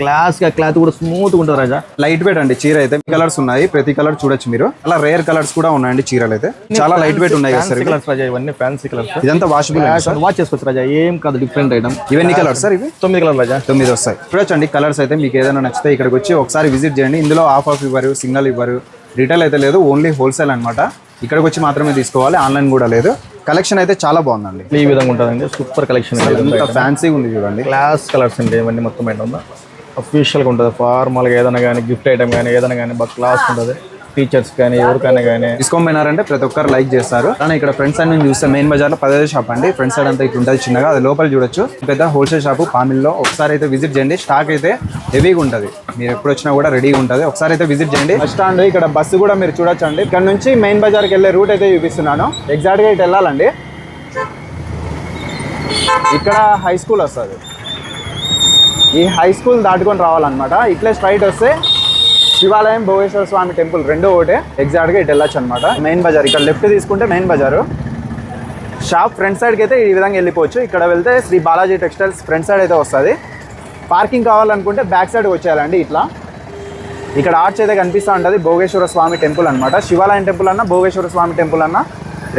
Class గా cloth కూడా smooth గా ఉంటుంది రాజా. లైట్ వెయిట్ అండి చీర అయితే. కలర్స్ ఉన్నాయి, ప్రతి కలర్ చూడొచ్చు మీరు. అలా రేర్ కలర్స్ కూడా ఉన్నాయండి చీరలు అయితే. చాలా లైట్ వెయిట్ ఉన్నాయి కదా సార్. కలర్స్ రాజా, ఇవన్నీ ఫ్యాన్సీ కలర్స్. ఇదంతా వాషబుల్ వాచ్ చేసుకోవచ్చు రాజా, ఏం కాదు, డిఫరెంట్ ఐటమ్. ఇవన్నీ కలర్స్ సార్? ఇవి 9 కలర్ రాజా. 9 వస్తాయి. చూడొచ్చండి కలర్స్ అయితే. మీకు ఏదైనా నచ్చితే ఇక్కడికి వచ్చి ఒకసారి విజిట్ చేయండి. ఇందులో ఆఫ్ ఇవ్వరు, సింగల్ ఇవ్వరు, రిటైల్ అయితే లేదు, ఓన్లీ హోల్సేల్ అనమాట. ఇక్కడికి వచ్చి మాత్రమే తీసుకోవాలి, ఆన్లైన్ కూడా లేదు. కలెక్షన్ అయితే చాలా బాగుందండి. ఈ విధంగా ఉంటుందండి, సూపర్ కలెక్షన్. ఫ్యాన్సీగా ఉంది చూడండి. క్లాస్ కలర్స్ అండి ఇవన్నీ. మొత్తం ఏంటంటే అఫీషియల్గా ఉంటుంది. ఫార్మల్గా ఏదైనా కానీ, గిఫ్ట్ ఐటమ్ కానీ, ఏదైనా కానీ బాగా క్లాస్ ఉంటుంది. టీచర్స్ కానీ ఎవరికైనా కానీ తీసుకోమన్నారంటే ప్రతి ఒక్కరు లైక్ చేస్తారు. కానీ ఇక్కడ ఫ్రంట్ సైడ్ నుంచి చూస్తే మెయిన్ బజార్ లో 10వ షాప్ అండి. ఫ్రంట్ సైడ్ అంతా ఇట్లా ఉంటుంది చిన్నగా, అది లోపల చూడొచ్చు. పెద్ద హోల్సేల్ షాప్ పామిల్లో. ఒకసారి అయితే విజిట్ చేయండి. స్టాక్ అయితే హెవీగా ఉంటుంది, మీరు ఎప్పుడు వచ్చినా కూడా రెడీగా ఉంటుంది. ఒకసారి అయితే విజిట్ చేయండి. బస్ స్టాండ్ ఇక్కడ బస్సు కూడా మీరు చూడొచ్చు అండి. ఇక్కడ నుంచి మెయిన్ బజార్కి వెళ్ళే రూట్ అయితే చూపిస్తున్నాను. ఎగ్జాక్ట్ గా ఇటు వెళ్ళాలండి. ఇక్కడ హై స్కూల్ వస్తుంది. ఈ హై స్కూల్ దాటుకొని రావాలన్నమాట. ఇట్లా స్ట్రైట్ వస్తే శివాలయం, భోగేశ్వర స్వామి టెంపుల్ రెండో ఒకటే. ఎగ్జాక్ట్ గా ఇటు వెళ్ళొచ్చు అనమాట. మెయిన్ బజార్ ఇక్కడ లెఫ్ట్ తీసుకుంటే మెయిన్ బజారు. షాప్ ఫ్రంట్ సైడ్కి అయితే ఈ విధంగా వెళ్ళిపోవచ్చు. ఇక్కడ వెళ్తే Shri Balaji textiles front side అయితే వస్తుంది. పార్కింగ్ కావాలనుకుంటే బ్యాక్ సైడ్ వచ్చేయాలండి. ఇట్లా ఇక్కడ ఆర్చ్ అయితే కనిపిస్తూ ఉంటుంది. భోగేశ్వర స్వామి టెంపుల్ అనమాట. శివాలయం టెంపుల్ అన్నా, భోగేశ్వర స్వామి టెంపుల్ అన్నా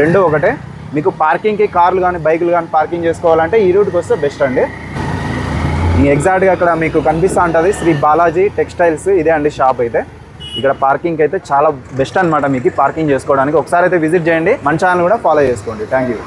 రెండో ఒకటే. మీకు పార్కింగ్కి కార్లు కానీ, బైకులు కానీ పార్కింగ్ చేసుకోవాలంటే ఈ రూట్కి వస్తే బెస్ట్ అండి. ఎగ్జాక్ట్గా అక్కడ మీకు కనిపిస్తూ ఉంటుంది శ్రీ బాలాజీ టెక్స్టైల్స్. ఇదే అండి షాప్ అయితే. ఇక్కడ పార్కింగ్ అయితే చాలా బెస్ట్ అనమాట మీకు పార్కింగ్ చేసుకోవడానికి. ఒకసారి అయితే విజిట్ చేయండి. మన ఛానల్ కూడా ఫాలో చేసుకోండి. Thank you.